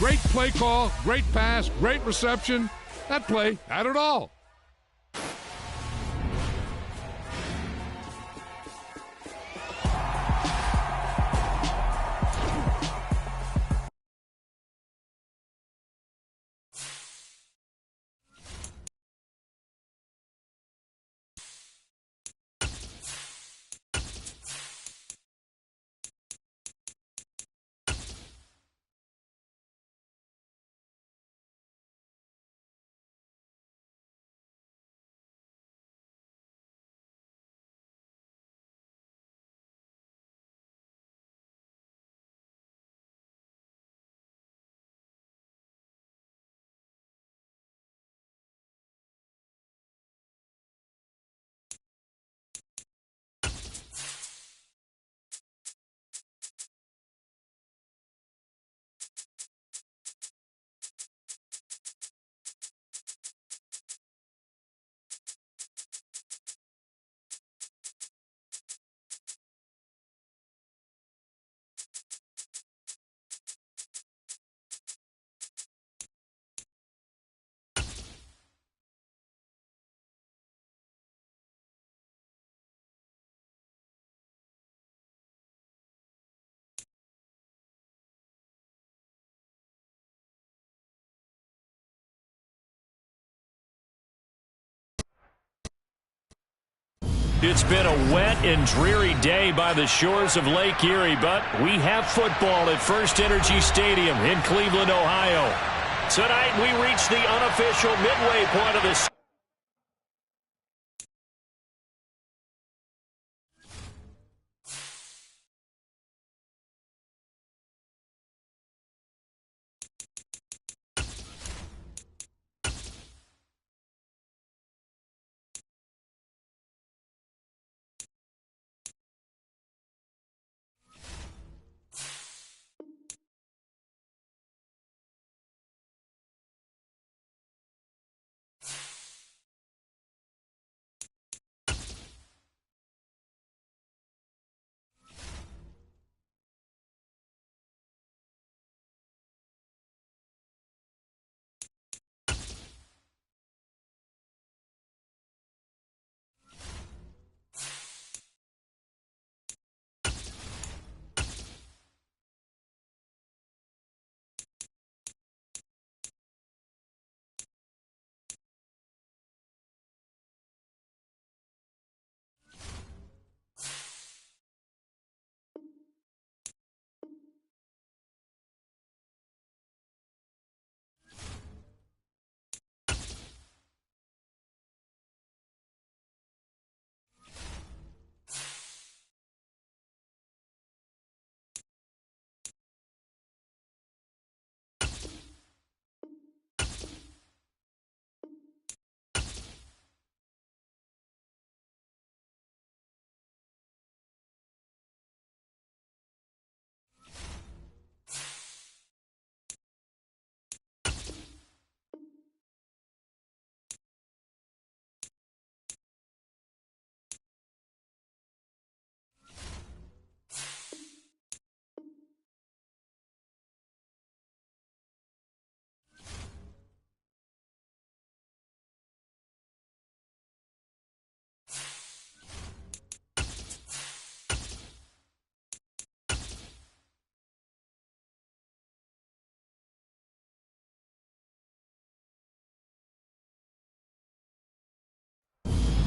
Great play call, great pass, great reception. That play had it all. It's been a wet and dreary day by the shores of Lake Erie, but we have football at First Energy Stadium in Cleveland, Ohio. Tonight we reach the unofficial midway point of this.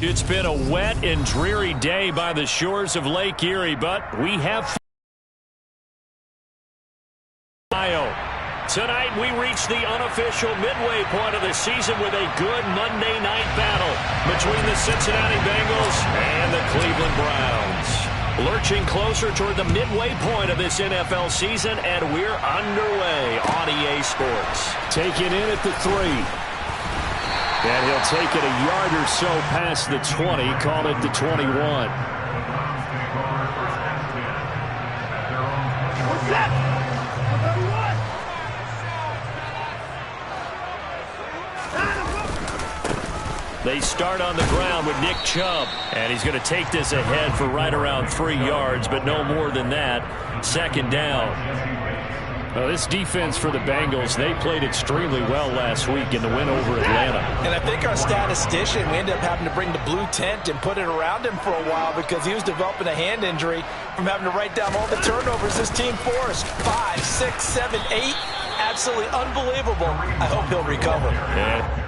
It's been a wet and dreary day by the shores of Lake Erie, but we have Ohio. Tonight we reach the unofficial midway point of the season with a good Monday night battle between the Cincinnati Bengals and the Cleveland Browns. Lurching closer toward the midway point of this NFL season, and we're underway on EA Sports. Taking in at the 3. And he'll take it a yard or so past the 20, call it the 21. They start on the ground with Nick Chubb, and he's going to take this ahead for right around 3 yards, but no more than that. Second down. Well, this defense for the Bengals, they played extremely well last week in the win over Atlanta. And I think our statistician, we ended up having to bring the blue tent and put it around him for a while because he was developing a hand injury from having to write down all the turnovers this team forced. 5, 6, 7, 8. Absolutely unbelievable. I hope he'll recover. Yeah.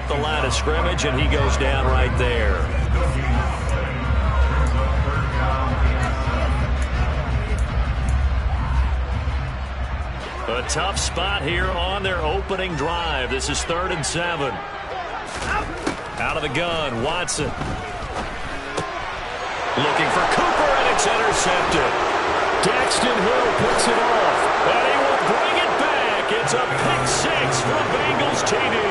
The line of scrimmage, and he goes down right there. A tough spot here on their opening drive. This is 3rd and 7. Out of the gun, Watson. Looking for Cooper, and it's intercepted. Daxton Hill picks it off, and he will bring it back. It's a pick 6 from Bengals TD.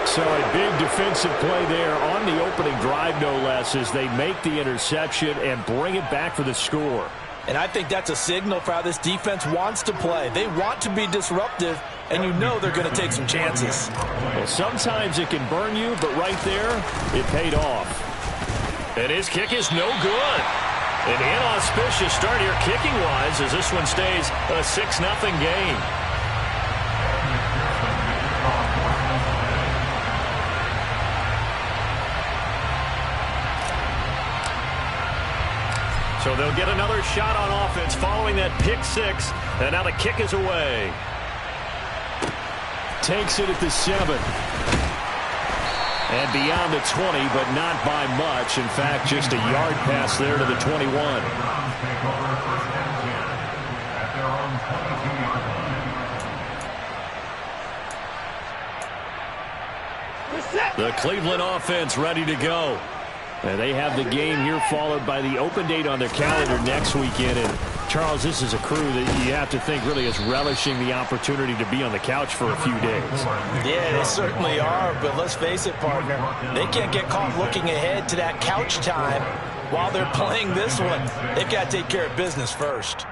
So a big defensive play there on the opening drive, no less, as they make the interception and bring it back for the score. And I think that's a signal for how this defense wants to play. They want to be disruptive, and you know they're going to take some chances. Well, sometimes it can burn you, but right there, it paid off. And his kick is no good. An inauspicious start here kicking-wise as this one stays a 6-0 game. So they'll get another shot on offense following that pick 6, and now the kick is away. Takes it at the 7. And beyond the 20, but not by much. In fact, just a yard pass there to the 21. The Cleveland offense ready to go. And they have the game here followed by the open date on their calendar next weekend. And, Charles, this is a crew that you have to think really is relishing the opportunity to be on the couch for a few days. Yeah, they certainly are. But let's face it, partner, they can't get caught looking ahead to that couch time while they're playing this one. They've got to take care of business first.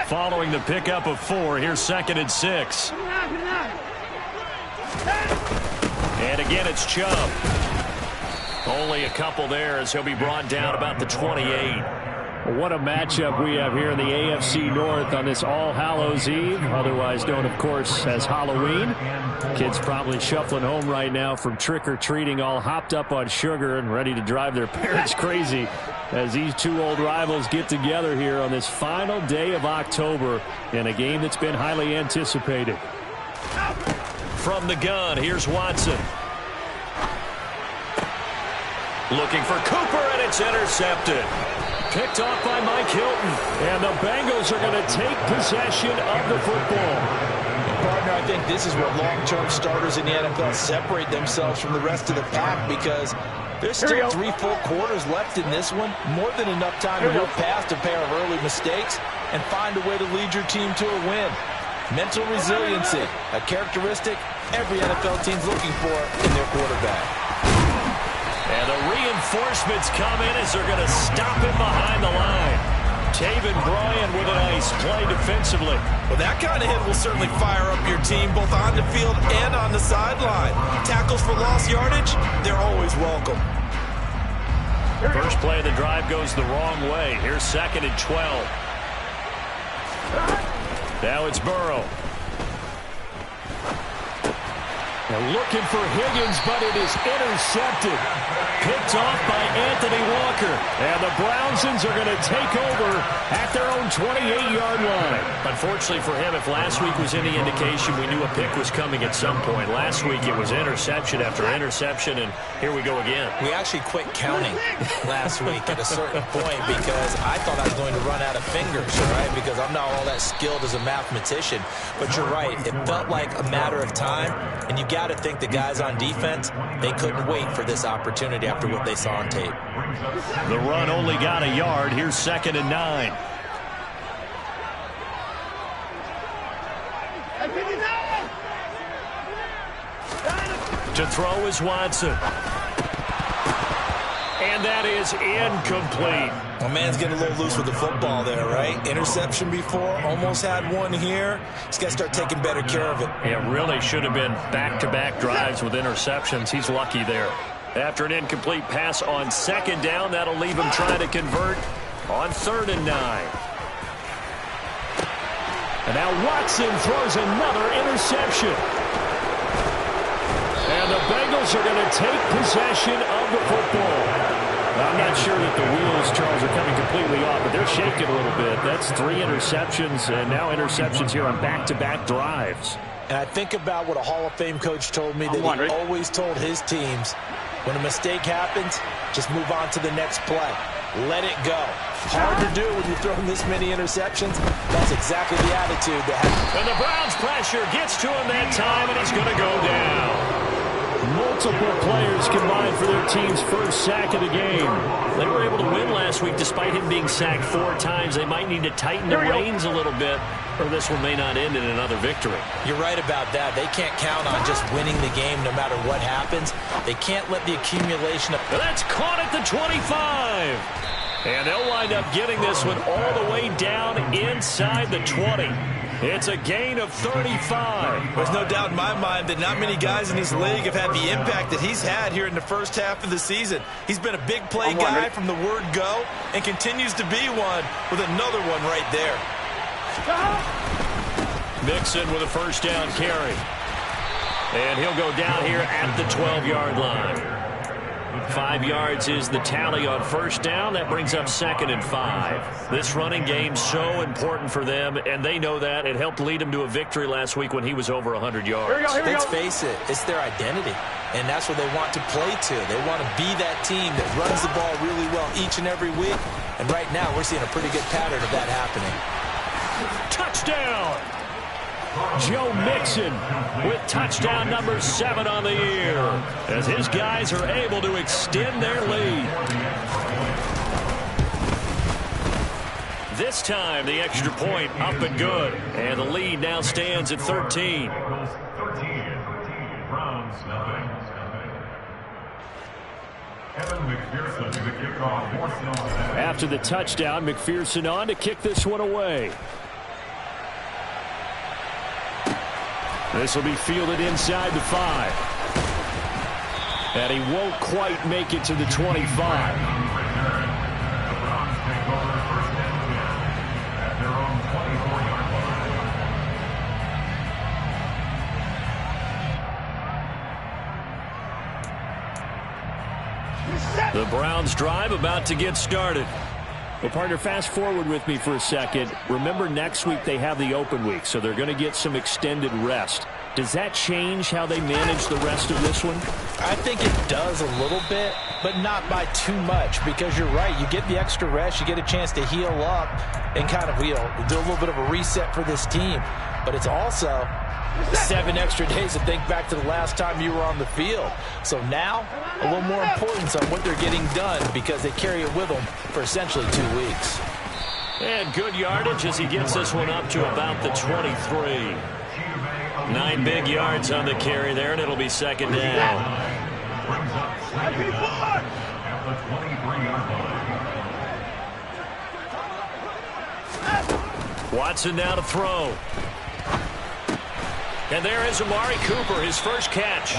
Following the pickup of 4, here's 2nd and 6. And again, it's Chubb. Only a couple there as he'll be brought down about the 28. What a matchup we have here in the AFC North on this All Hallows Eve, otherwise known, of course, as Halloween. Kids probably shuffling home right now from trick-or-treating, all hopped up on sugar and ready to drive their parents crazy as these two old rivals get together here on this final day of October in a game that's been highly anticipated. From the gun, here's Watson. Looking for Cooper, and it's intercepted. Picked off by Mike Hilton. And the Bengals are going to take possession of the football. partner, I think this is where long-term starters in the NFL separate themselves from the rest of the pack, because there's still 3 full quarters left in this one. More than enough time to move past a pair of early mistakes and find a way to lead your team to a win. Mental resiliency, a characteristic every NFL team's looking for in their quarterback. And the reinforcements come in as they're going to stop him behind the line. Taven Bryan with a nice play defensively. Well, that kind of hit will certainly fire up your team both on the field and on the sideline. Tackles for lost yardage, they're always welcome. First play of the drive goes the wrong way. Here's 2nd and 12. Now it's Burrow. They're looking for Higgins, but it is intercepted. Picked off by Anthony Walker. And the Brownsons are going to take over at their own 28-yard line. Unfortunately for him, if last week was any indication, we knew a pick was coming at some point. Last week it was interception after interception, and here we go again. We actually quit counting last week at a certain point because I thought I was going to run out of fingers, right? Because I'm not all that skilled as a mathematician. But you're right. It felt like a matter of time, and you got to think the guys on defense, they couldn't wait for this opportunity after what they saw on tape. The run only got a yard. Here's 2nd and 9. To throw is Watson. And that is incomplete. My man's getting a little loose with the football there, right? Interception before, almost had one here. He's got to start taking better care of it. It really should have been back-to-back drives with interceptions. He's lucky there. After an incomplete pass on 2nd down, that'll leave him trying to convert on 3rd and 9. And now Watson throws another interception. And the Bengals are going to take possession of the football. I'm not sure that the wheels, Charles, are coming completely off, but they're shaking a little bit. That's 3 interceptions, and now interceptions here on back-to-back drives. And I think about what a Hall of Fame coach told me that he always told his teams, when a mistake happens, just move on to the next play. Let it go. Hard to do when you're throwing this many interceptions. That's exactly the attitude that happened. And the Browns pressure gets to him that time, and he's going to go down. Multiple players combined for their team's first sack of the game. They were able to win last week despite him being sacked 4 times. They might need to tighten the reins a little bit, or this one may not end in another victory. You're right about that. They can't count on just winning the game no matter what happens. They can't let the accumulation of... That's caught at the 25. And they'll wind up getting this one all the way down inside the 20. It's a gain of 35. There's no doubt in my mind that not many guys in this league have had the impact that he's had here in the first half of the season. He's been a big play guy from the word go and continues to be one with another one right there. Mixon with a first down carry. And he'll go down here at the 12-yard line. 5 yards is the tally on first down. That brings up 2nd and 5. This running game so important for them, and they know that. It helped lead them to a victory last week when he was over 100 yards. Let's face it, it's their identity, and that's what they want to play to. They want to be that team that runs the ball really well each and every week, and right now we're seeing a pretty good pattern of that happening. Touchdown! Joe Mixon with touchdown number 7 on the year as his guys are able to extend their lead. This time the extra point up and good, and the lead now stands at 13. After the touchdown, McPherson on to kick this one away. This will be fielded inside the 5. And he won't quite make it to the 25. The Browns drive about to get started. Well, partner, fast forward with me for a second. Remember, next week they have the open week, so they're going to get some extended rest. Does that change how they manage the rest of this one? I think it does a little bit, but not by too much, because you're right. You get the extra rest. You get a chance to heal up and kind of, do a little bit of a reset for this team. but it's also 7 extra days to think back to the last time you were on the field. So now, a little more importance on what they're getting done because they carry it with them for essentially 2 weeks. And good yardage as he gets this one up to about the 23. 9 big yards on the carry there, and it'll be second down. Watson now to throw. And there is Amari Cooper, his first catch.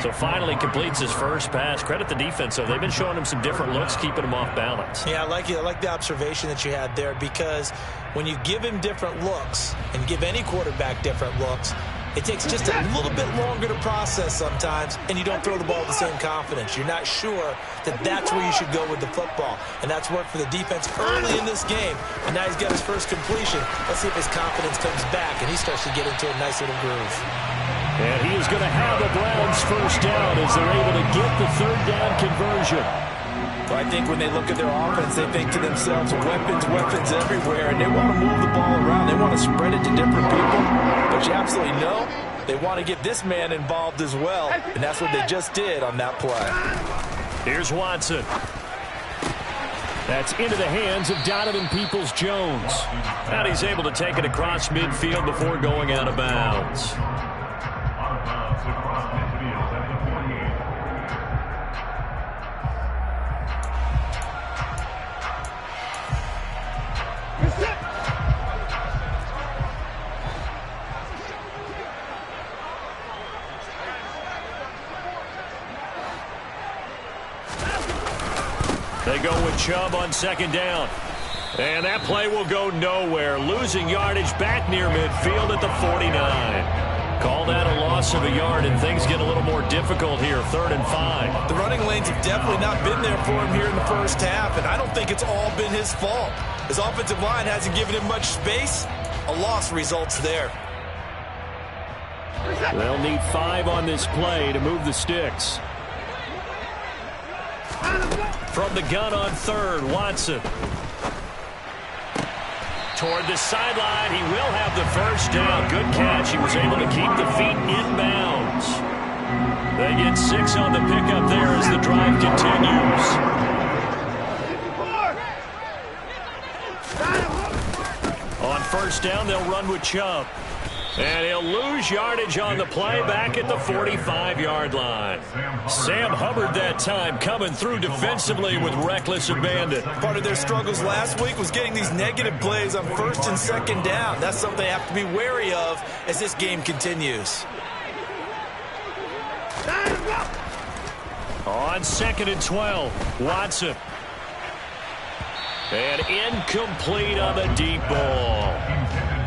So finally completes his first pass. Credit the defense, though. They've been showing him some different looks, keeping him off balance. Yeah, I like it. I like the observation that you had there, because when you give him different looks and give any quarterback different looks, it takes just a little bit longer to process sometimes, and you don't throw the ball with the same confidence. You're not sure that that's where you should go with the football. And that's worked for the defense early in this game. And now he's got his first completion. Let's see if his confidence comes back and he starts to get into a nice little groove. And he is going to have the Browns first down as they're able to get the third down conversion. Well, I think when they look at their offense, they think to themselves, weapons, weapons everywhere, and they want to move the ball around. They want to spread it to different people. But you absolutely know they want to get this man involved as well, and that's what they just did on that play. Here's Watson. That's into the hands of Donovan Peoples-Jones. And he's able to take it across midfield before going out of bounds. They go with Chubb on second down. And that play will go nowhere. Losing yardage back near midfield at the 49. Call that a loss of a yard, and things get a little more difficult here. 3rd and 5. The running lanes have definitely not been there for him here in the first half, and I don't think it's all been his fault. His offensive line hasn't given him much space. A loss results there. They'll need 5 on this play to move the sticks. From the gun on 3rd, Watson. Toward the sideline, he will have the first down. Good catch. He was able to keep the feet inbounds. They get 6 on the pickup there as the drive continues. On first down, they'll run with Chubb. And he'll lose yardage on the play back at the 45-yard line. Sam Hubbard that time coming through defensively with reckless abandon. Part of their struggles last week was getting these negative plays on 1st and 2nd down. That's something they have to be wary of as this game continues. On 2nd and 12, Watson. And incomplete on the deep ball.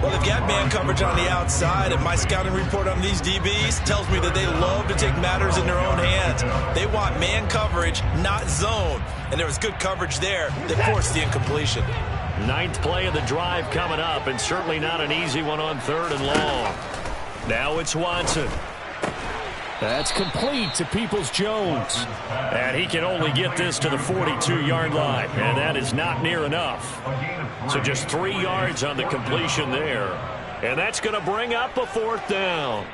Well, they've got man coverage on the outside, and my scouting report on these DBs tells me that they love to take matters in their own hands. They want man coverage, not zone. And there was good coverage there that forced the incompletion. 9th play of the drive coming up, and certainly not an easy one on 3rd and long. Now it's Watson. That's complete to Peoples-Jones. And he can only get this to the 42-yard line, and that is not near enough. So just 3 yards on the completion there. And that's going to bring up a 4th down.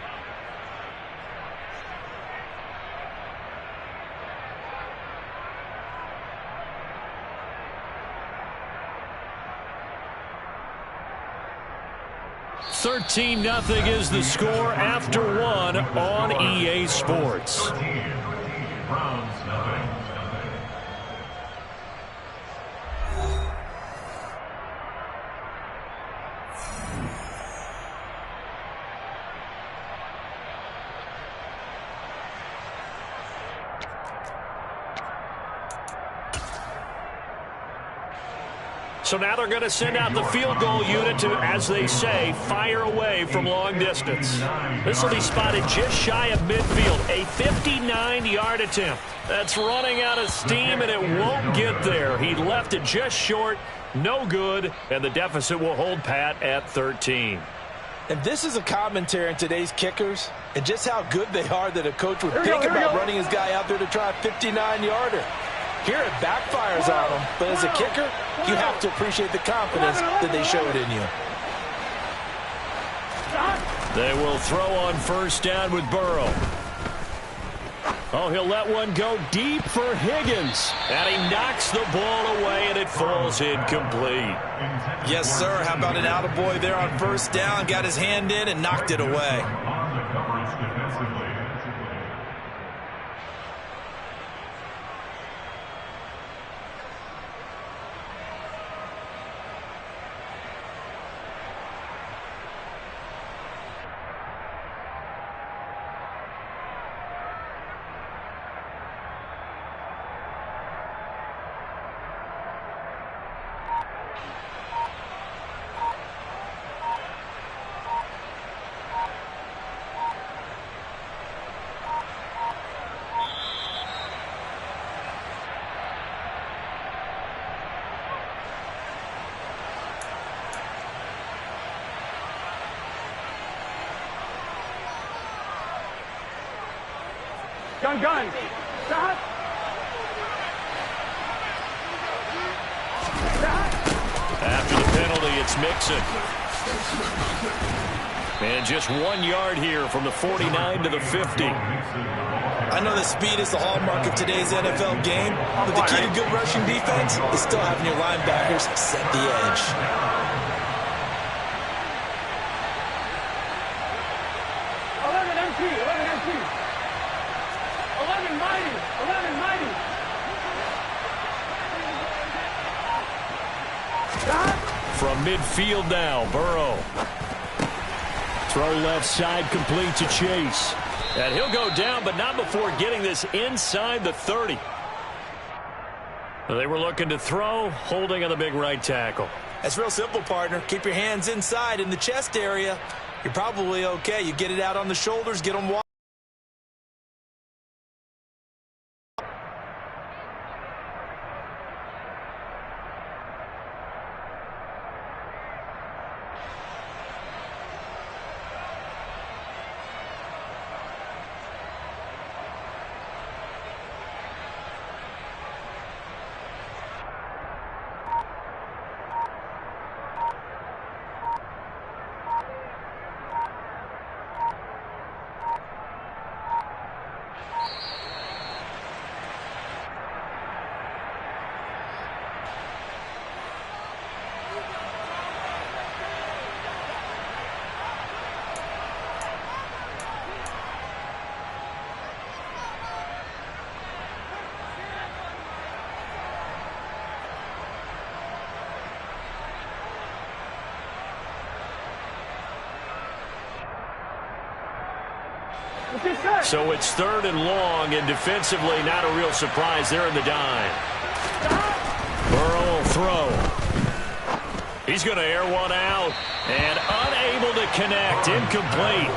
$13-0 is the score after 1 on EA Sports. So now they're going to send out the field goal unit to, as they say, fire away from long distance. This will be spotted just shy of midfield. A 59-yard attempt. That's running out of steam, and it won't get there. He left it just short. No good, and the deficit will hold pat at 13. And this is a commentary on today's kickers and just how good they are that a coach would think about running his guy out there to try a 59-yarder. Here it backfires on him, but as a kicker, you have to appreciate the confidence that they showed in you. They will throw on first down with Burrow. Oh, he'll let one go deep for Higgins. And he knocks the ball away, and it falls incomplete. Yes, sir. How about an attaboy there on first down? Got his hand in and knocked it away. Gun. Stop. After the penalty, it's Mixon. And just 1 yard here from the 49 to the 50. I know that speed is the hallmark of today's NFL game, but the key to good rushing defense is still having your linebackers set the edge. From midfield now, Burrow. Throw left side complete to Chase. And he'll go down, but not before getting this inside the 30. They were looking to throw, holding on the big right tackle. That's real simple, partner. Keep your hands inside in the chest area. You're probably okay. You get it out on the shoulders, get them wide. So it's 3rd and long, and defensively not a real surprise there in the dime. Burrow will throw. He's going to air one out, and unable to connect, incomplete.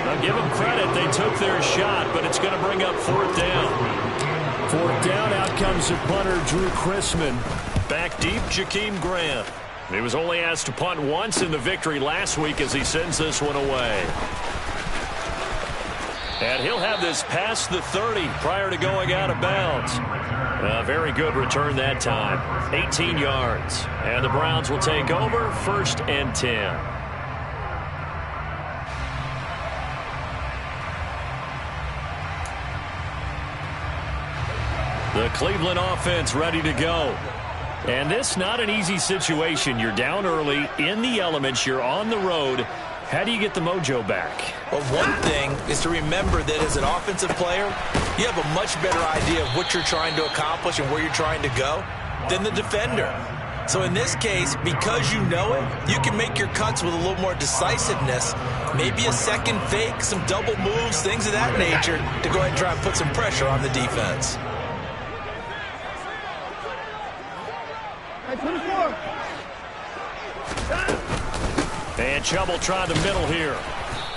Now give them credit, they took their shot, but it's going to bring up 4th down. 4th down, out comes the punter, Drew Chrisman. Back deep, Jakeem Grant. He was only asked to punt once in the victory last week as he sends this one away. And he'll have this past the 30 prior to going out of bounds. A very good return that time. 18 yards. And the Browns will take over 1st and 10. The Cleveland offense ready to go. And this not an easy situation. You're down early, in the elements, you're on the road. How do you get the mojo back? Well, one thing is to remember that as an offensive player, you have a much better idea of what you're trying to accomplish and where you're trying to go than the defender. So in this case, because you know it, you can make your cuts with a little more decisiveness, maybe a second fake, some double moves, things of that nature, to go ahead and try and put some pressure on the defense. And Chubb will try the middle here.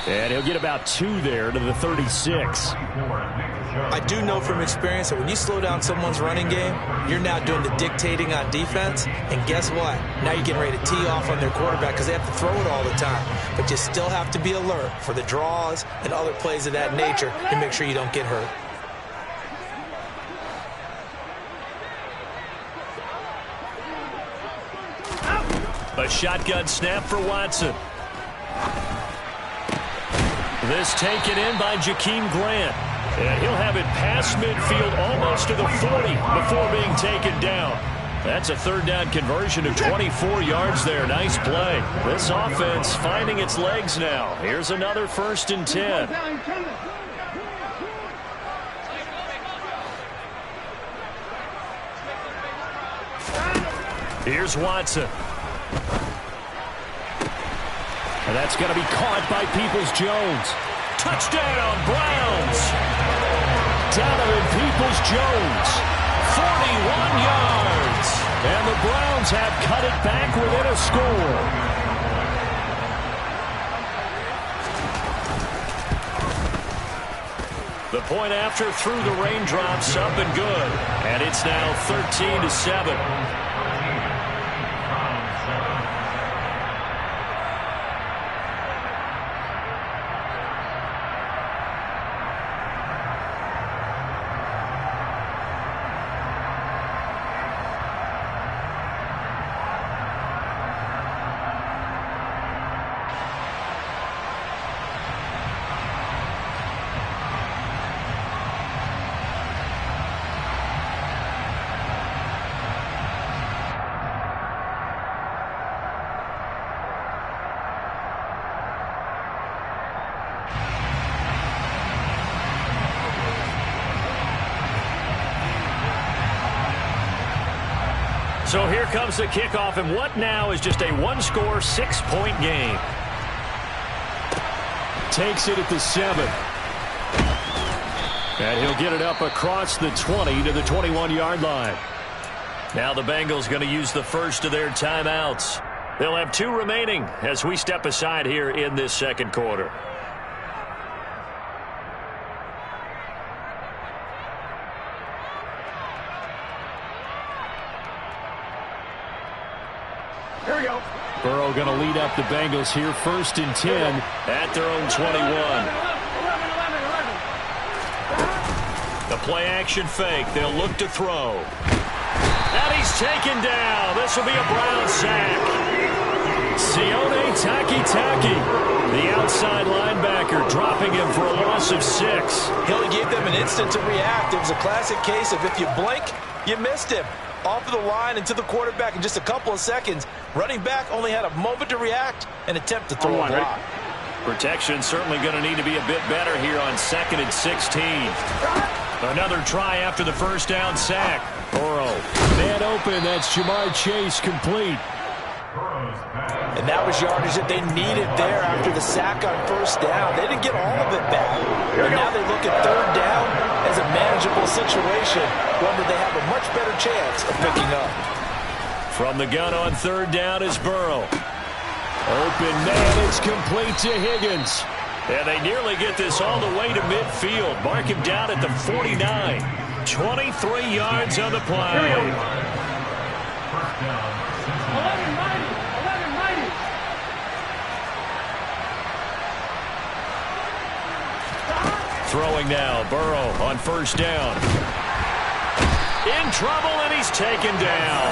And he'll get about 2 there to the 36. I do know from experience that when you slow down someone's running game, you're now doing the dictating on defense. And guess what? Now you're getting ready to tee off on their quarterback because they have to throw it all the time. But you still have to be alert for the draws and other plays of that nature to make sure you don't get hurt. A shotgun snap for Watson. This taken in by Jakeem Grant. And he'll have it past midfield almost to the 40 before being taken down. That's a third down conversion of 24 yards there. Nice play. This offense finding its legs now. Here's another 1st and 10. Here's Watson. And that's going to be caught by Peoples-Jones. Touchdown, Browns. Donovan Peoples-Jones, 41 yards. And the Browns have cut it back within a score. The point after through the raindrops, up and good. And it's now 13-7. So here comes the kickoff, and what now is just a one-score, 6-point game. Takes it at the 7. And he'll get it up across the 20 to the 21-yard line. Now the Bengals going to use the first of their timeouts. They'll have 2 remaining as we step aside here in this second quarter. Here we go. Burrow going to lead up the Bengals here, 1st and 10 at their own 21. 11. The play action fake. They'll look to throw. And he's taken down. This will be a Brown sack. Sione Takitaki, the outside linebacker, dropping him for a loss of 6. He only gave them an instant to react. It was a classic case of if you blink, you missed him. Off of the line and to the quarterback in just a couple of seconds. Running back only had a moment to react and attempt to throw a block. Protection certainly going to need to be a bit better here on 2nd and 16. Another try after the first down sack. Burrow. Man open. That's Jamar Chase complete. And that was yardage that they needed there after the sack on first down. They didn't get all of it back. But now they look at third down as a manageable situation, one that they have a much better chance of picking up. From the gun on third down is Burrow. Open man, it's complete to Higgins. And they nearly get this all the way to midfield. Mark him down at the 49. 23 yards on the play. 11-90. Throwing now, Burrow on first down. In trouble, and he's taken down.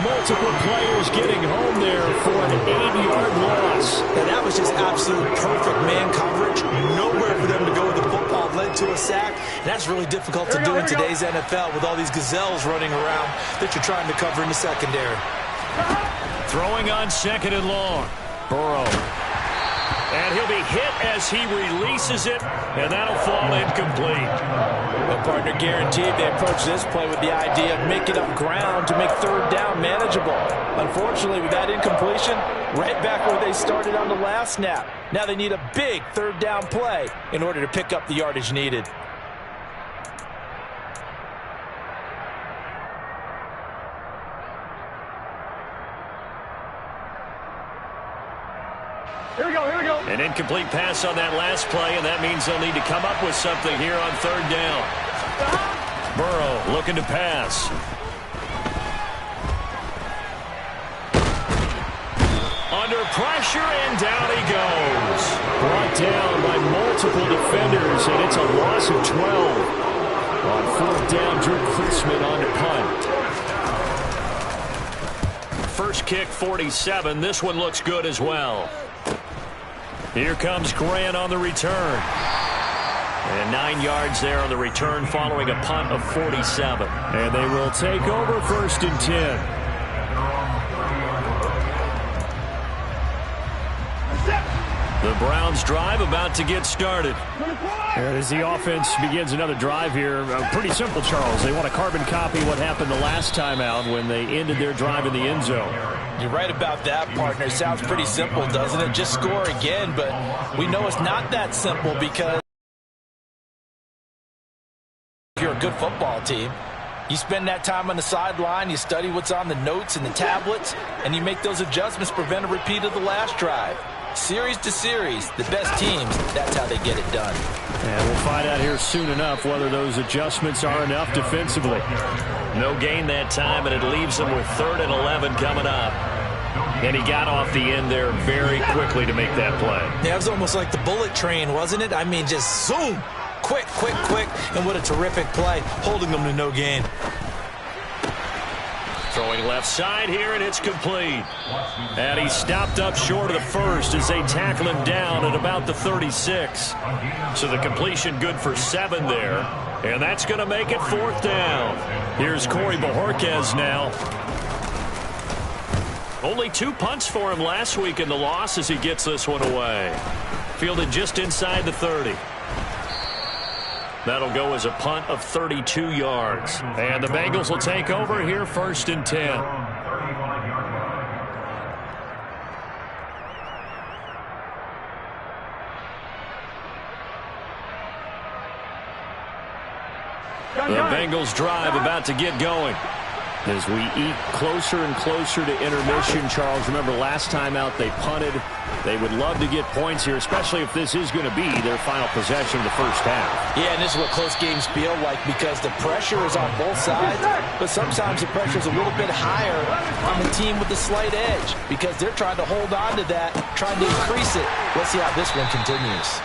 Multiple players getting home there for an 8-yard loss. And that was just absolute perfect man coverage. Nowhere for them to go with the football. Led to a sack. And that's really difficult to do in today's NFL with all these gazelles running around that you're trying to cover in the secondary. Throwing on 2nd and long. Burrow. And he'll be hit as he releases it, and that'll fall incomplete. Well, partner, guaranteed they approach this play with the idea of making up ground to make third down manageable. Unfortunately, with that incompletion, right back where they started on the last snap. Now they need a big third down play in order to pick up the yardage needed. Here we go. An incomplete pass on that last play, and that means they'll need to come up with something here on third down. Burrow looking to pass. Under pressure, and down he goes. Brought down by multiple defenders, and it's a loss of 12. On fourth down, Drew Chrisman on to punt. First kick, 47. This one looks good as well. Here comes Grant on the return. And 9 yards there on the return following a punt of 47. And they will take over 1st and 10. The Browns drive about to get started. And as the offense begins another drive here, pretty simple, Charles. They want to carbon copy what happened the last time out when they ended their drive in the end zone. You're right about that, partner. Sounds pretty simple, doesn't it? Just score again, but we know it's not that simple because you're a good football team. You spend that time on the sideline, you study what's on the notes and the tablets, and you make those adjustments to prevent a repeat of the last drive. Series to series, the best teams, that's how they get it done. And we'll find out here soon enough whether those adjustments are enough defensively. No gain that time, and it leaves them with 3rd and 11 coming up. And he got off the end there very quickly to make that play. Yeah, it was almost like the bullet train, wasn't it? I mean, just zoom, quick, and what a terrific play, holding them to no gain. Throwing left side here, and it's complete. And he stopped up short of the first as they tackle him down at about the 36. So the completion good for 7 there. And that's going to make it 4th down. Here's Corey Bojorquez now. Only 2 punts for him last week in the loss as he gets this one away. Fielded just inside the 30. That'll go as a punt of 32 yards. And the Bengals will take over here 1st and 10. The Bengals drive about to get going. As we eat closer and closer to intermission, Charles, remember last time out they punted. They would love to get points here, especially if this is going to be their final possession of the first half. Yeah, and this is what close games feel like because the pressure is on both sides, but sometimes the pressure is a little bit higher on the team with the slight edge because they're trying to hold on to that, trying to increase it. Let's see how this one continues.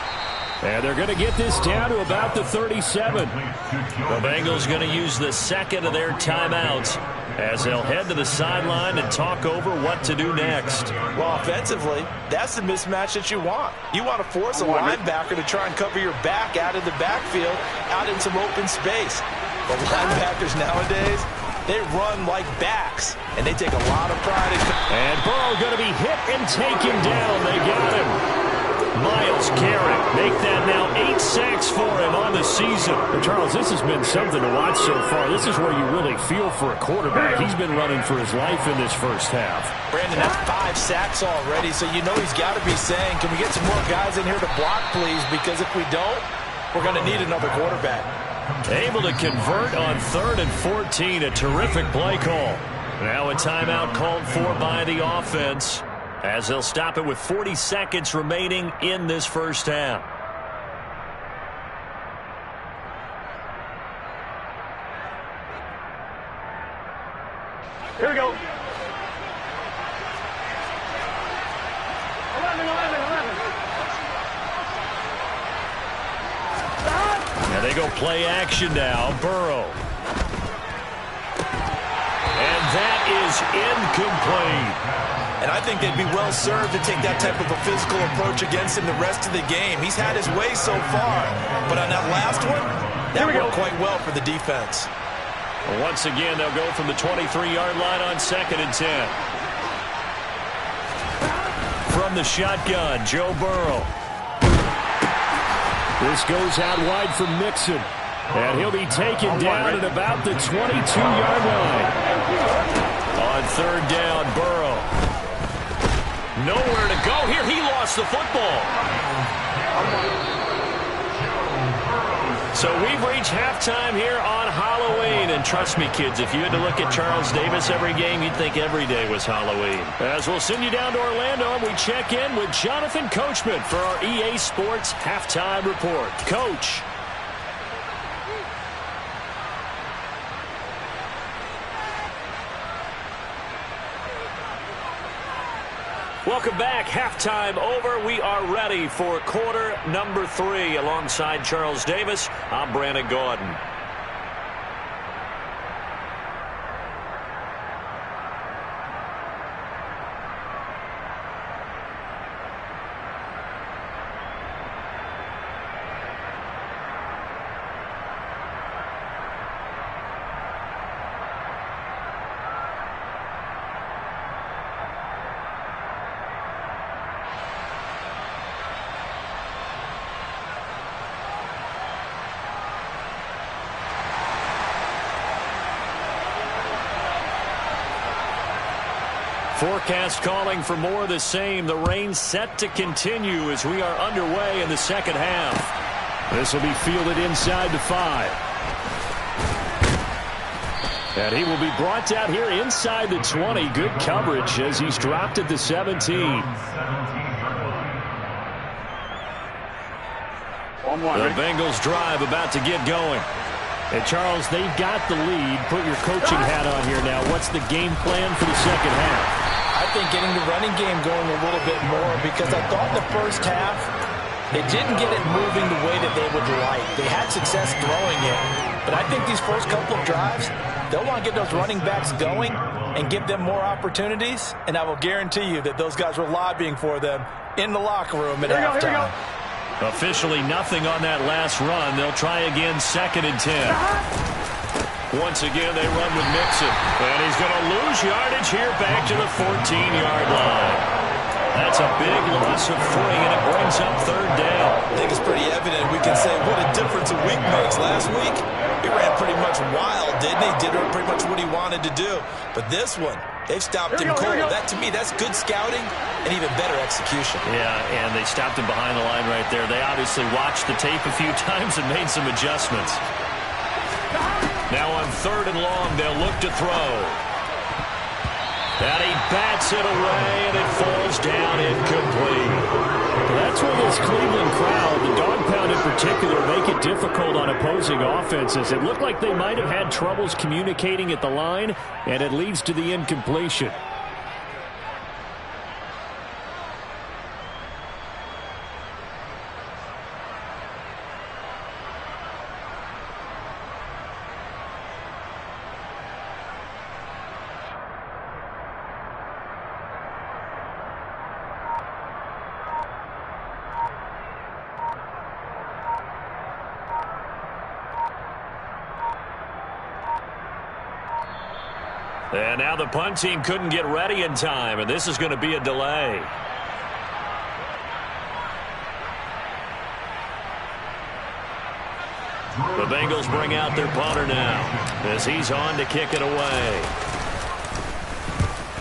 And they're going to get this down to about the 37. The Bengals going to use the second of their timeouts as they'll head to the sideline and talk over what to do next. Well, offensively, that's the mismatch that you want. You want to force a linebacker to try and cover your back out of the backfield, out in some open space. But linebackers nowadays, they run like backs, and they take a lot of pride in. And Burrow going to be hit and taken down. They got him. Myles Garrett make that now 8 sacks for him on the season. But Charles, this has been something to watch so far. This is where you really feel for a quarterback. He's been running for his life in this first half. Brandon, that's 5 sacks already, so you know he's got to be saying, can we get some more guys in here to block, please? Because if we don't, we're going to need another quarterback. Able to convert on 3rd and 14. A terrific play call. Now a timeout called for by the offense, as they'll stop it with 40 seconds remaining in this first half. Here we go. 11. Now they go play action now. Burrow. And that is incomplete. And I think they'd be well served to take that type of a physical approach against him the rest of the game. He's had his way so far. But on that last one, that worked quite well for the defense. Well, once again, they'll go from the 23-yard line on 2nd and 10. From the shotgun, Joe Burrow. This goes out wide for Mixon. And he'll be taken down at about the 22-yard line. On 3rd down, Burrow. Nowhere to go here. He lost the football. So we've reached halftime here on Halloween. And trust me, kids, if you had to look at Charles Davis every game, you'd think every day was Halloween. As we'll send you down to Orlando, and we check in with Jonathan Coachman for our EA Sports Halftime Report. Coach. Welcome back. Halftime over. We are ready for quarter number 3. Alongside Charles Davis, I'm Brandon Gordon. Forecast calling for more of the same. The rain set to continue as we are underway in the second half. This will be fielded inside the 5. And he will be brought down here inside the 20. Good coverage as he's dropped at the 17. The Bengals drive about to get going. And Charles, they've got the lead. Put your coaching hat on here now. What's the game plan for the second half? I think getting the running game going a little bit more, because I thought the first half they didn't get it moving the way that they would like. They had success throwing it, but I think these first couple of drives, they'll want to get those running backs going and give them more opportunities, and I will guarantee you that those guys were lobbying for them in the locker room at halftime. Officially nothing on that last run. They'll try again, 2nd and 10. Once again, they run with Mixon. And he's going to lose yardage here back to the 14-yard line. That's a big loss of 3, and it brings up 3rd down. I think it's pretty evident. We can say what a difference a week makes. Last week, he ran pretty much wild, didn't he? Did pretty much what he wanted to do. But this one, they've stopped him cold. That, to me, that's good scouting and even better execution. Yeah, and they stopped him behind the line right there. They obviously watched the tape a few times and made some adjustments. Now on 3rd and long, they'll look to throw. And he bats it away, and it falls down incomplete. That's where this Cleveland crowd, the dog pound in particular, make it difficult on opposing offenses. It looked like they might have had troubles communicating at the line, and it leads to the incompletion. And now the punt team couldn't get ready in time, and this is going to be a delay. The Bengals bring out their punter now as he's on to kick it away.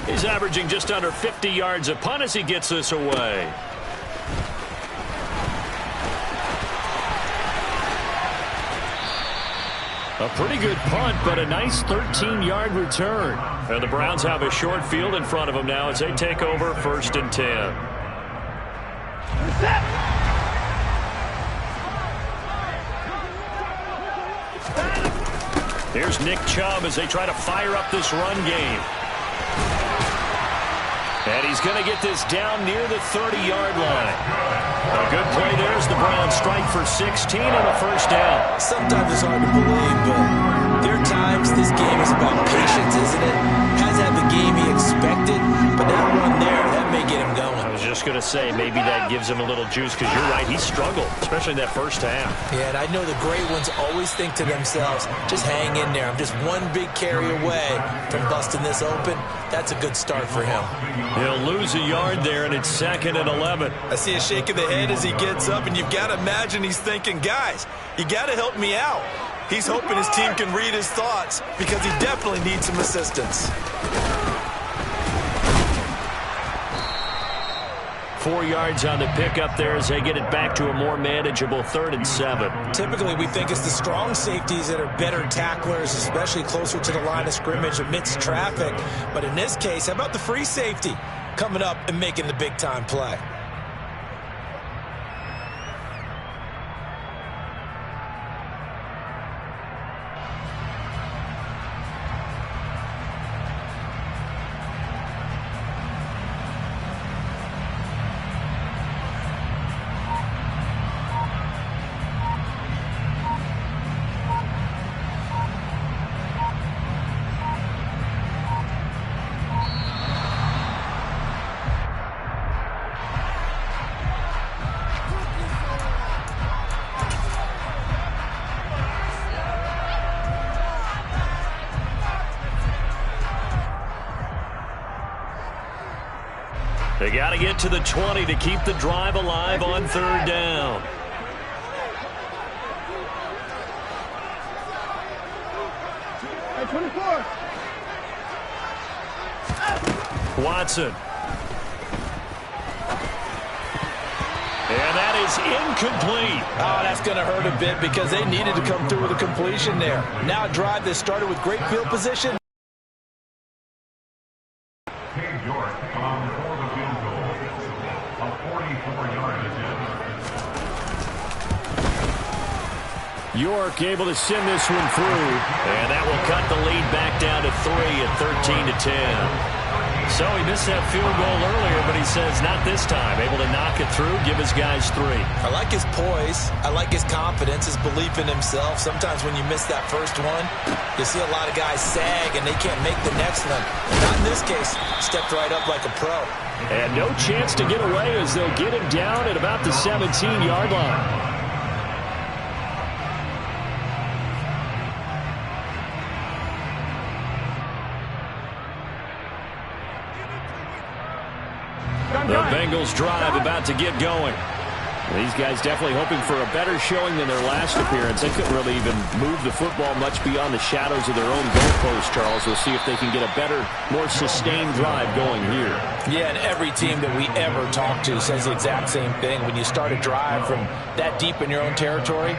He's averaging just under 50 yards a punt as he gets this away. A pretty good punt, but a nice 13-yard return. And the Browns have a short field in front of them now as they take over 1st and 10. Here's Nick Chubb as they try to fire up this run game. And he's going to get this down near the 30-yard line. A good play there as the Browns strike for 16 and a 1st down. Sometimes it's hard to believe, but there are times this game is about patience, isn't it? Hasn't had the game he expected, but that run there, that may get him going. I was just going to say, maybe that gives him a little juice, because you're right, he struggled, especially that first half. Yeah, and I know the great ones always think to themselves, just hang in there. I'm just one big carry away from busting this open. That's a good start for him. He'll lose a yard there, and it's 2nd and 11. I see a shake of the head as he gets up, and you've got to imagine he's thinking, guys, you got to help me out. He's hoping his team can read his thoughts because he definitely needs some assistance. 4 yards on the pickup there as they get it back to a more manageable 3rd and 7. Typically, we think it's the strong safeties that are better tacklers, especially closer to the line of scrimmage amidst traffic. But in this case, how about the free safety coming up and making the big-time play? They got to get to the 20 to keep the drive alive on 3rd down. Watson. And that is incomplete. Oh, that's going to hurt a bit because they needed to come through with a completion there. Now a drive that started with great field position. York for the field goal. A 44-yard attempt. York able to send this one through. And that will cut the lead back down to 3 at 13-10. So he missed that field goal earlier, but he says not this time. Able to knock it through, give his guys 3. I like his poise. I like his confidence, his belief in himself. Sometimes when you miss that first one, you see a lot of guys sag and they can't make the next one. Not in this case. Stepped right up like a pro. And no chance to get away as they'll get him down at about the 17-yard line. The Bengals drive about to get going. These guys definitely hoping for a better showing than their last appearance. They couldn't really even move the football much beyond the shadows of their own goalpost, Charles. We'll see if they can get a better, more sustained drive going here. Yeah, and every team that we ever talk to says the exact same thing. When you start a drive from that deep in your own territory,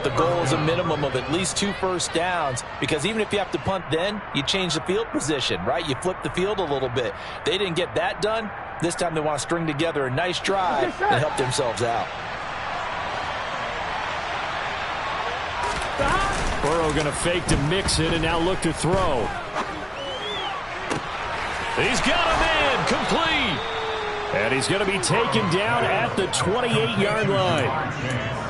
the goal is a minimum of at least 2 first downs, because even if you have to punt then, you change the field position, right? You flip the field a little bit. They didn't get that done. This time they want to string together a nice drive and help themselves out. Burrow going to fake to mix it and now look to throw. He's got him in, complete. And he's going to be taken down at the 28-yard line.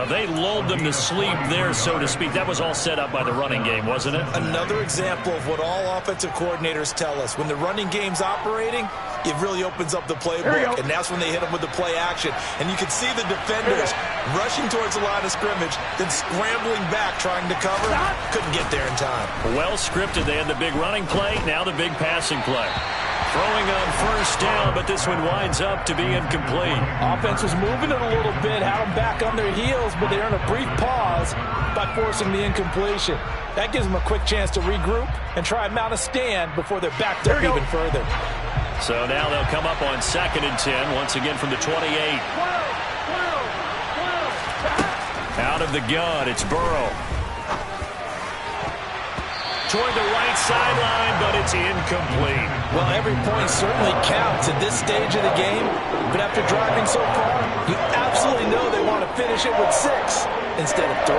They lulled them to sleep there, so to speak. That was all set up by the running game, wasn't it? Another example of what all offensive coordinators tell us. When the running game's operating, it really opens up the playbook, and that's when they hit them with the play action. And you can see the defenders rushing towards the line of scrimmage, then scrambling back trying to cover. Couldn't get there in time. Well scripted. They had the big running play, now the big passing play. Throwing on first down, but this one winds up to be incomplete. Offense was moving it a little bit, had them back on their heels, but they earned a brief pause by forcing the incompletion. That gives them a quick chance to regroup and try and mount a stand before they're backed up even further. So now they'll come up on 2nd and 10, once again from the 28. Out of the gun, it's Burrow. Toward the right sideline, but it's incomplete. Well, every point certainly counts at this stage of the game, but after driving so far, you absolutely know they want to finish it with 6 instead of 3.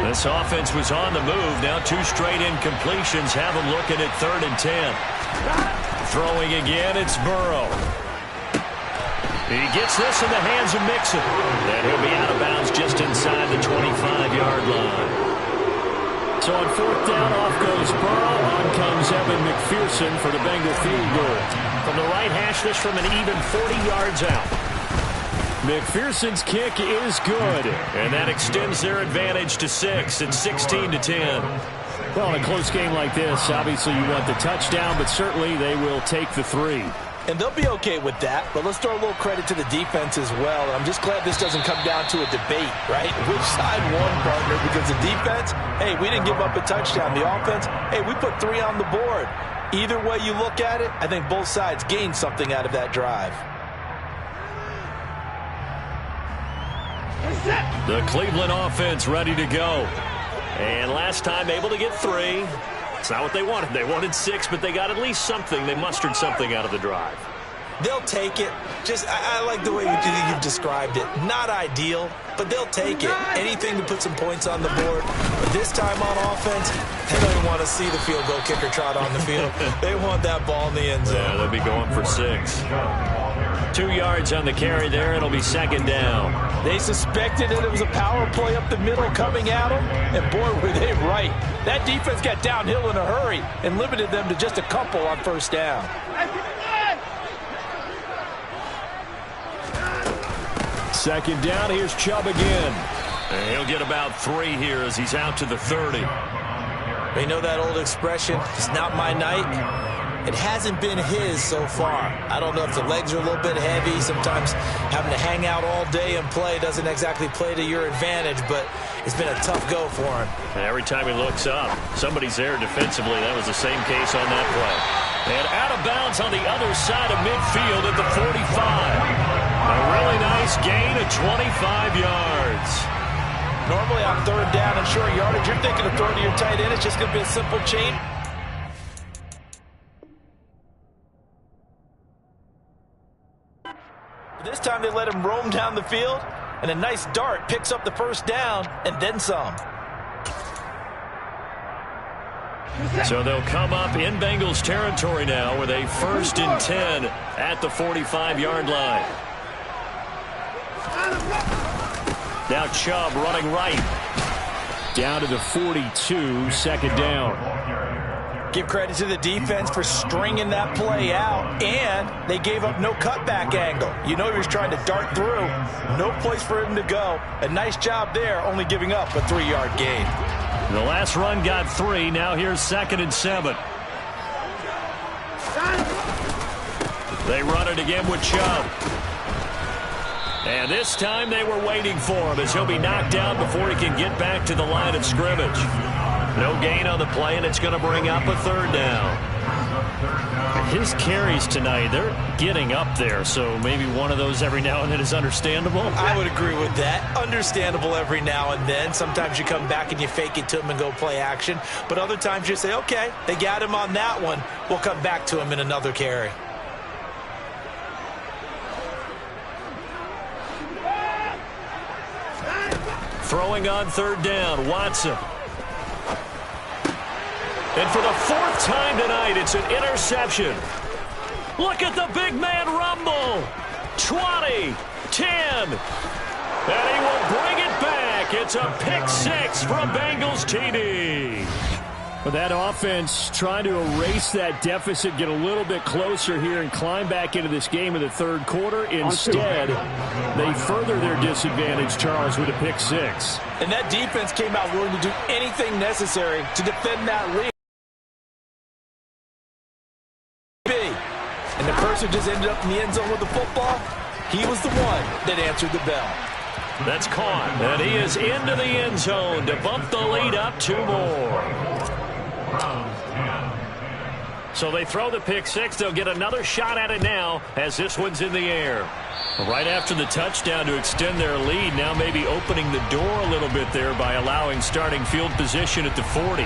This offense was on the move. Now 2 straight incompletions have them looking at 3rd and 10. Throwing again, it's Burrow. He gets this in the hands of Mixon. And he'll be out of bounds just inside the 25-yard line. So on 4th down, off goes Burrow. On comes Evan McPherson for the Bengal field goal. From the right hash, this from an even 40 yards out. McPherson's kick is good. And that extends their advantage to 6 at 16-10. Well, in a close game like this, obviously you want the touchdown, but certainly they will take the 3. And they'll be okay with that, but let's throw a little credit to the defense as well. And I'm just glad this doesn't come down to a debate, right? Which side won, partner? Because the defense, hey, we didn't give up a touchdown. The offense, hey, we put 3 on the board. Either way you look at it, I think both sides gained something out of that drive. The Cleveland offense ready to go. And last time able to get 3. It's not what they wanted. They wanted 6, but they got at least something. They mustered something out of the drive. They'll take it. I like the way you've described it. Not ideal, but they'll take it. Anything to put some points on the board. But this time on offense, they don't even want to see the field goal kicker trot on the field. They want that ball in the end zone. Yeah, they'll be going for 6. 2 yards on the carry there. It'll be 2nd down. They suspected that it was a power play up the middle coming at them, and boy, were they right. That defense got downhill in a hurry and limited them to just a couple on 1st down. 2nd down, here's Chubb again. And he'll get about 3 here as he's out to the 30. You know that old expression, it's not my night. it hasn't been his so far. I don't know if the legs are a little bit heavy. Sometimes having to hang out all day and play doesn't exactly play to your advantage, but it's been a tough go for him. And every time he looks up, somebody's there defensively. That was the same case on that play. And out of bounds on the other side of midfield at the 45. A really nice gain of 25 yards. Normally on third down and short yardage, you're thinking of throwing to your tight end. It's just going to be a simple chain. This time they let him roam down the field, and a nice dart picks up the first down and then some. So they'll come up in Bengals territory now with a 1st and 10 at the 45-yard line. Now Chubb running right. Down to the 42, 2nd down. Give credit to the defense for stringing that play out, and they gave up no cutback angle. You know he was trying to dart through. No place for him to go. A nice job there, only giving up a 3-yard gain. The last run got 3. Now here's 2nd and 7. They run it again with Chubb. And this time they were waiting for him as he'll be knocked down before he can get back to the line of scrimmage. No gain on the play, and it's going to bring up a 3rd down. His carries tonight, they're getting up there, so maybe one of those every now and then is understandable. I would agree with that. Understandable every now and then. Sometimes you come back and you fake it to him and go play action. But other times you say, okay, they got him on that one. We'll come back to him in another carry. Throwing on 3rd down, Watson. And for the 4th time tonight, it's an interception. Look at the big man rumble. 20, 10. And he will bring it back. It's a pick 6 from Bengals TD. But that offense trying to erase that deficit, get a little bit closer here and climb back into this game in the 3rd quarter. Instead, they further their disadvantage, Charles, with a pick 6. And that defense came out willing to do anything necessary to defend that lead. And the person just ended up in the end zone with the football. He was the one that answered the bell. That's caught. And he is into the end zone to bump the lead up 2 more. So they throw the pick 6. They'll get another shot at it now as this one's in the air. Right after the touchdown to extend their lead, now maybe opening the door a little bit there by allowing starting field position at the 40.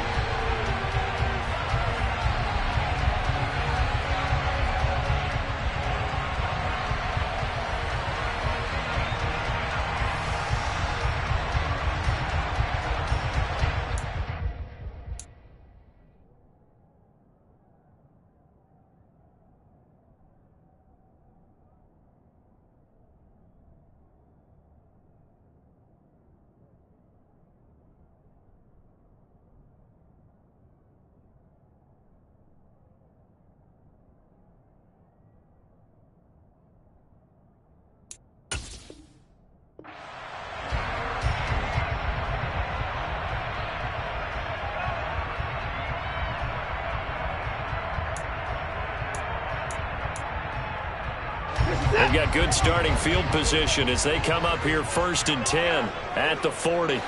They've got good starting field position as they come up here 1st and 10 at the 40.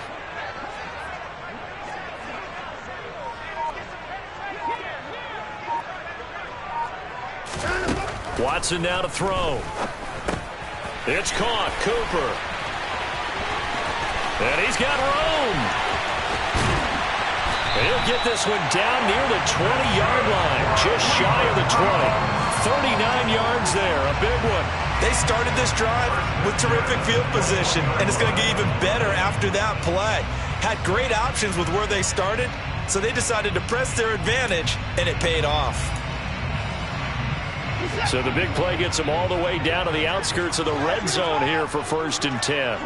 Watson now to throw. It's caught. Cooper. And he's got room. And he'll get this one down near the 20-yard line, just shy of the 20. 39 yards there, a big one. They started this drive with terrific field position, and it's going to get even better after that play. Had great options with where they started, so they decided to press their advantage, and it paid off. So the big play gets them all the way down to the outskirts of the red zone here for 1st and 10.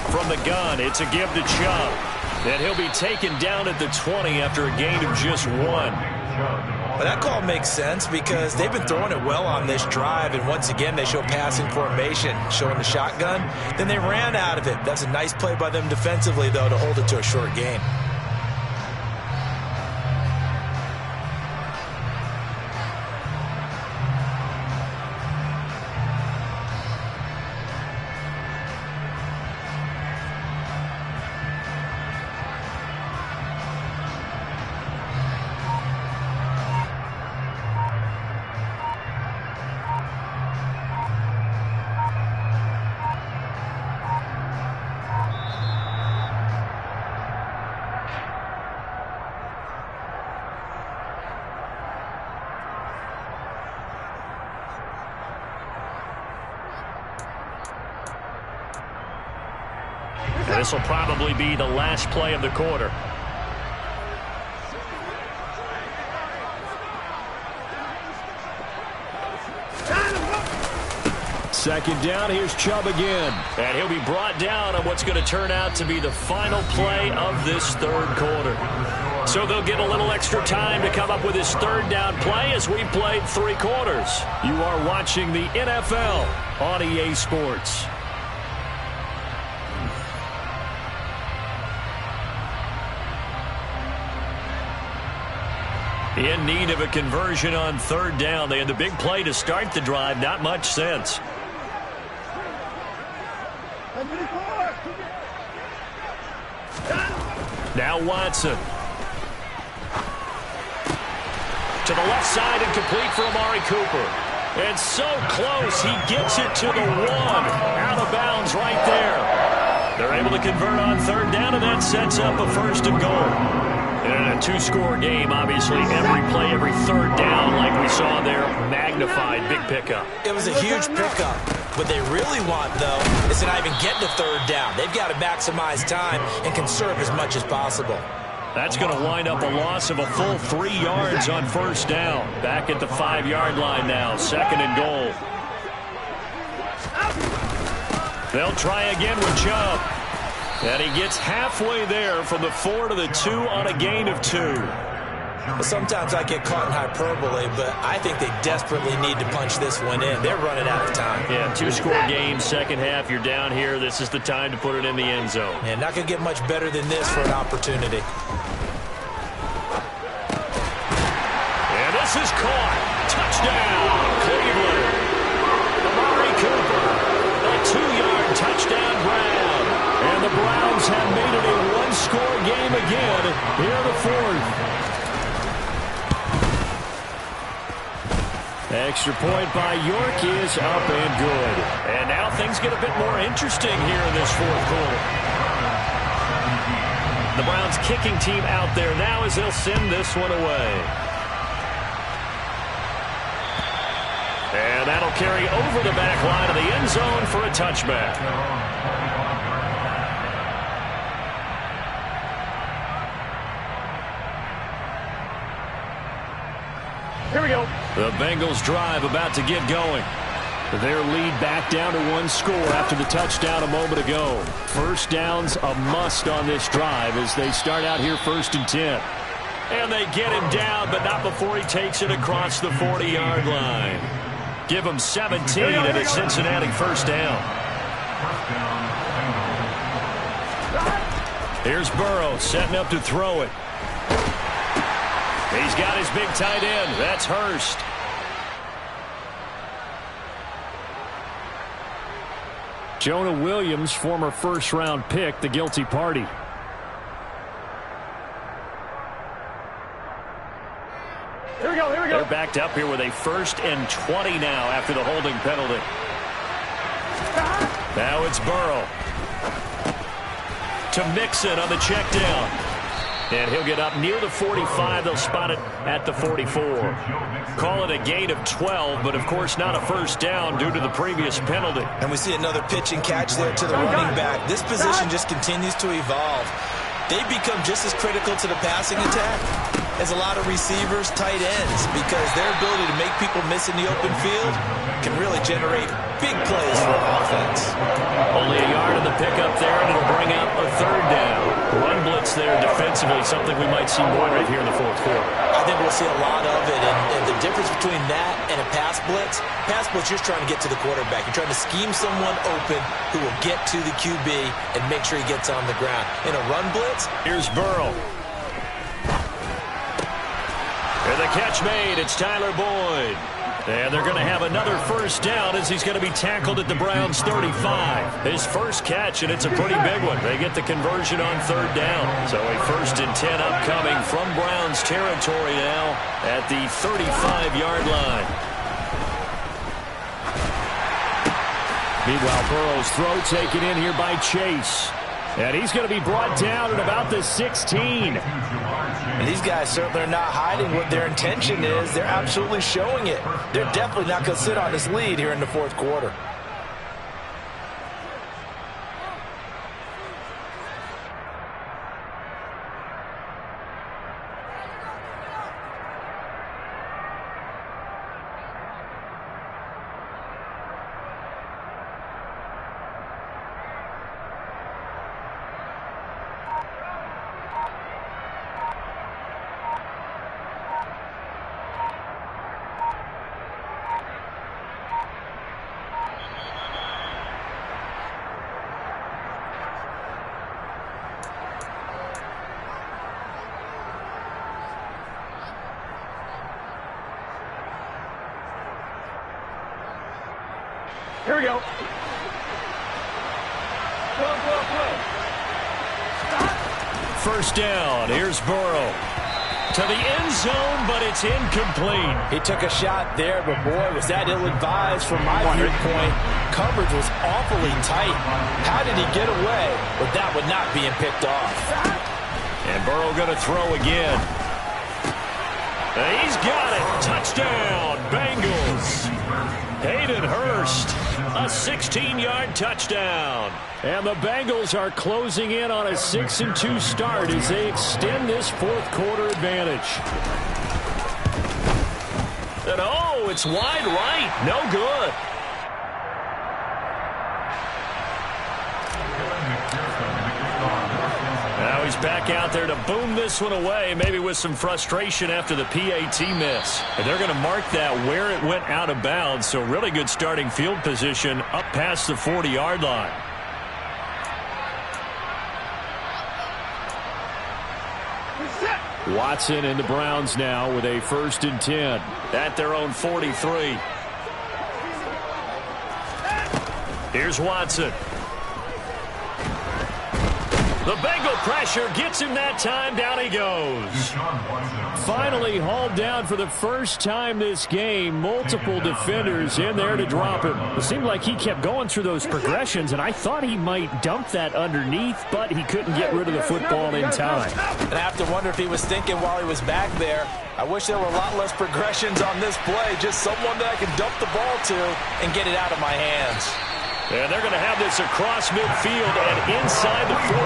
From the gun, it's a give to Chubb. And he'll be taken down at the 20 after a gain of just 1. Well, that call makes sense because they've been throwing it well on this drive, and once again they show passing formation, showing the shotgun. Then they ran out of it. That's a nice play by them defensively, though, to hold it to a short gain. This will probably be the last play of the quarter. Second down, here's Chubb again. And he'll be brought down on what's going to turn out to be the final play of this third quarter. So they'll get a little extra time to come up with his third down play as we played 3 quarters. You are watching the NFL on EA Sports. In need of a conversion on third down. They had the big play to start the drive. Not much sense. Now Watson. To the left side and complete for Amari Cooper. And so close, he gets it to the 1. Out of bounds right there. They're able to convert on third down, and that sets up a 1st and goal. In a 2-score game, obviously, every play, every third down, like we saw there, magnified, big pickup. It was a huge pickup. What they really want, though, is to not even get to third down. They've got to maximize time and conserve as much as possible. That's going to wind up a loss of a full 3 yards on first down. Back at the 5-yard line now, 2nd and goal. They'll try again with Chubb. And he gets halfway there from the 4 to the 2 on a gain of 2. Well, sometimes I get caught in hyperbole, but I think they desperately need to punch this one in. They're running out of time. Yeah, 2-score game, second half, you're down here. This is the time to put it in the end zone. And not going to get much better than this for an opportunity. And this is caught. Touchdown, Cleveland. Amari Cooper, a 2-yard touchdown grab. And the Browns have made it a 1-score game again here in the 4th. Extra point by York is up and good. And now things get a bit more interesting here in this 4th quarter. The Browns kicking team out there now as they'll send this one away. And that'll carry over the back line of the end zone for a touchback. Here we go. The Bengals drive about to get going. Their lead back down to 1 score after the touchdown a moment ago. First down's a must on this drive as they start out here 1st and 10. And they get him down, but not before he takes it across the 40-yard line. Give him 17 and a Cincinnati 1st down. Here's Burrow setting up to throw it. He's got his big tight end. That's Hurst. Jonah Williams, former 1st-round pick, the guilty party. Here we go. They're backed up here with a 1st and 20 now after the holding penalty. Now it's Burrow. To Mixon on the check down. And he'll get up near the 45. They'll spot it at the 44. Call it a gain of 12, but of course not a 1st down due to the previous penalty. And we see another pitch and catch there to the running back. This position just continues to evolve. They become just as critical to the passing attack as a lot of receivers, tight ends, because their ability to make people miss in the open field can really generate big plays for offense. Only a yard in the pickup there, and it'll bring up a 3rd down. Run blitz there defensively, something we might see more right here in the 4th quarter. I think we'll see a lot of it, and the difference between that and a pass blitz, you're just trying to get to the quarterback. You're trying to scheme someone open who will get to the QB and make sure he gets on the ground. In a run blitz, here's Burrow. And the catch made. It's Tyler Boyd. And they're going to have another 1st down as he's going to be tackled at the Browns' 35. His first catch, and it's a pretty big one. They get the conversion on 3rd down. So a 1st and 10 upcoming from Browns territory now at the 35-yard line. Meanwhile, Burrow's throw taken in here by Chase. And he's going to be brought down at about the 16. And these guys certainly are not hiding what their intention is. They're absolutely showing it. They're definitely not going to sit on this lead here in the 4th quarter. Here we go. First down. Here's Burrow. To the end zone, but it's incomplete. He took a shot there, but boy, was that ill-advised from my viewpoint. Coverage was awfully tight. How did he get away with that one not being picked off? And Burrow going to throw again. And he's got it. Touchdown, Bengals. Hayden Hurst, a 16-yard touchdown. And the Bengals are closing in on a 6-2 start as they extend this fourth quarter advantage. And oh, it's wide right. No good. Now he's back out there to boom this one away, maybe with some frustration after the PAT miss. And they're going to mark that where it went out of bounds, so really good starting field position up past the 40-yard line. Watson and the Browns now with a 1st and 10 at their own 43. Here's Watson. The Bengal pressure gets him that time. Down he goes. Finally hauled down for the first time this game. Multiple defenders in there to drop him. It seemed like he kept going through those progressions, and I thought he might dump that underneath, but he couldn't get rid of the football in time. And I have to wonder if he was thinking while he was back there, I wish there were a lot less progressions on this play. Just someone that I can dump the ball to and get it out of my hands. And they're going to have this across midfield and inside the 45.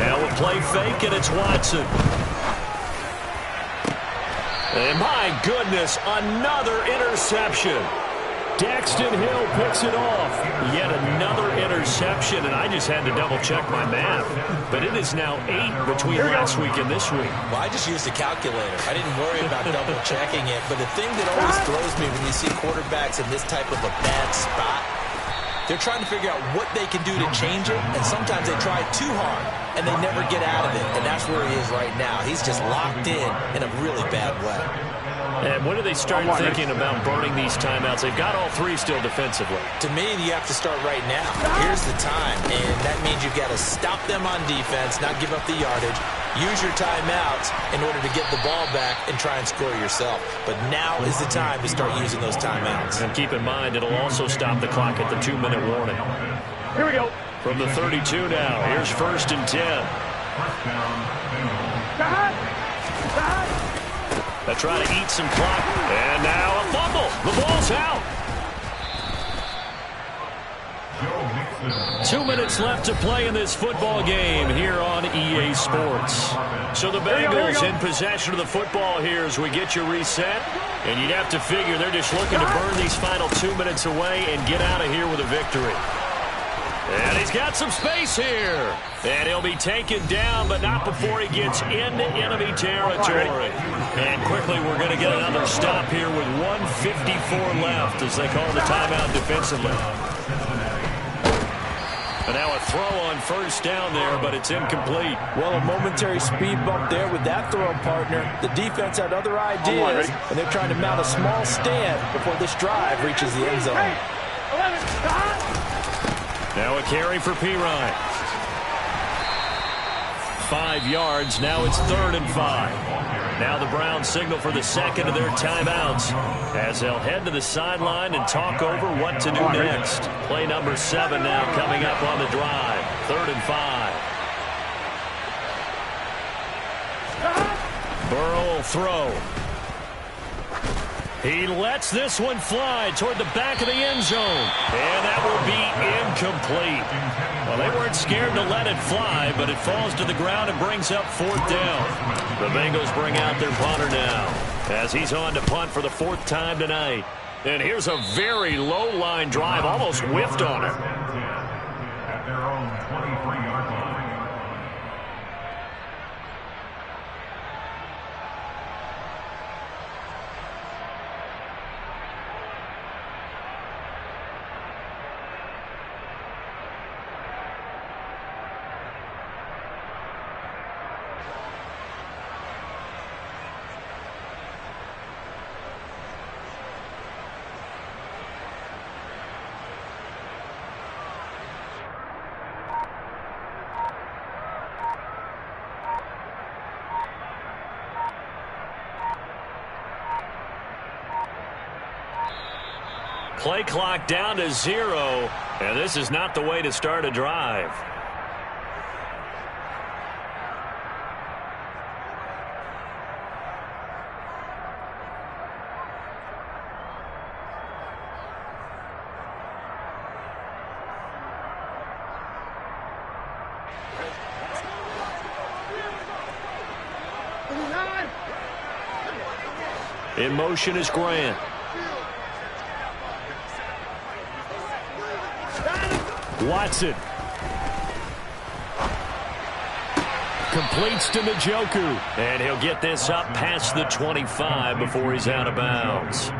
Now a play fake, and it's Watson. And my goodness, another interception. Daxton Hill picks it off. Yet another interception, and I just had to double-check my math. But it is now 8 between last week and this week. Well, I just used a calculator. I didn't worry about double-checking it. But the thing that always throws me when you see quarterbacks in this type of a bad spot, they're trying to figure out what they can do to change it, and sometimes they try too hard, and they never get out of it. And that's where he is right now. He's just locked in a really bad way. And when do they start thinking about burning these timeouts? They've got all 3 still defensively. To me, you have to start right now. Here's the time, and that means you've got to stop them on defense, not give up the yardage. Use your timeouts in order to get the ball back and try and score yourself. But now is the time to start using those timeouts. And keep in mind, it'll also stop the clock at the 2-minute warning. Here we go. From the 32 now, here's 1st and 10. They try to eat some clock. And now a fumble. The ball's out. 2 minutes left to play in this football game here on EA Sports. So the Bengals in possession of the football here as we get you reset. And you'd have to figure they're just looking to burn these final 2 minutes away and get out of here with a victory. And he's got some space here. And he'll be taken down, but not before he gets into enemy territory. And quickly we're going to get another stop here with 1:54 left as they call the timeout defensively. And now a throw on 1st down there, but it's incomplete. Well, a momentary speed bump there with that throw, partner. The defense had other ideas, and they're trying to mount a small stand before this drive reaches the end zone. Now a carry for Pirine. 5 yards. Now it's 3rd and 5. Now the Browns signal for the second of their timeouts as they'll head to the sideline and talk over what to do next. Play number 7 now coming up on the drive. 3rd and 5. Burrow will throw. He lets this one fly toward the back of the end zone. And that will be incomplete. Well, they weren't scared to let it fly, but it falls to the ground and brings up 4th down. The Bengals bring out their punter now as he's on to punt for the 4th time tonight. And here's a very low-line drive, almost whiffed on it. At their own 23-yard line. Play clock down to 0, and this is not the way to start a drive. In motion is Grant. Watson. Completes to Njoku. And he'll get this up past the 25 before he's out of bounds.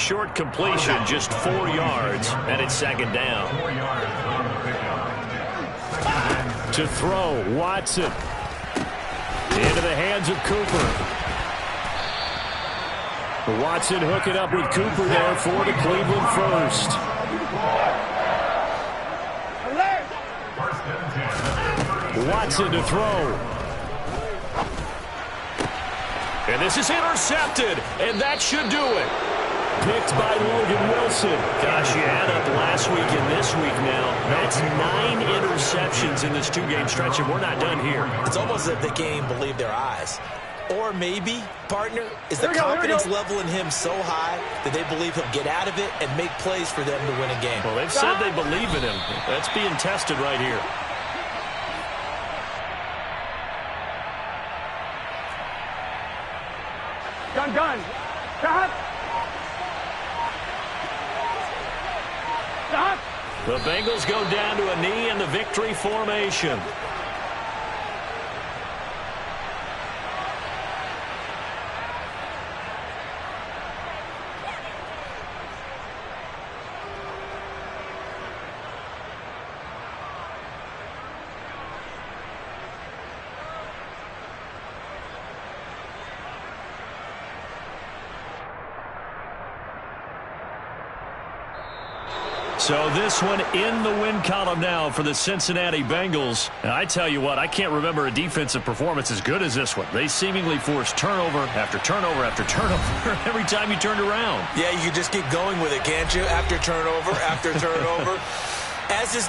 Short completion, just 4 yards, and it's second down. 4 yards on the pickup. To throw, Watson. Into the hands of Cooper. Watson hooking up with Cooper there for the Cleveland first. Watson to throw. And this is intercepted, and that should do it. Picked by Logan Wilson. Gosh, you add up last week and this week now. That's 9 interceptions in this 2-game stretch, and we're not done here. It's almost as if they can't even believe their eyes. Or maybe, partner, is the confidence level in him so high that they believe he'll get out of it and make plays for them to win a game. Well, they've said they believe in him. That's being tested right here. Gun. Stop. The Bengals go down to a knee in the victory formation. So this one in the win column now for the Cincinnati Bengals. And I tell you what, I can't remember a defensive performance as good as this one. They seemingly forced turnover after turnover after turnover every time you turned around. Yeah, you can just keep going with it, can't you? After turnover, after turnover. As this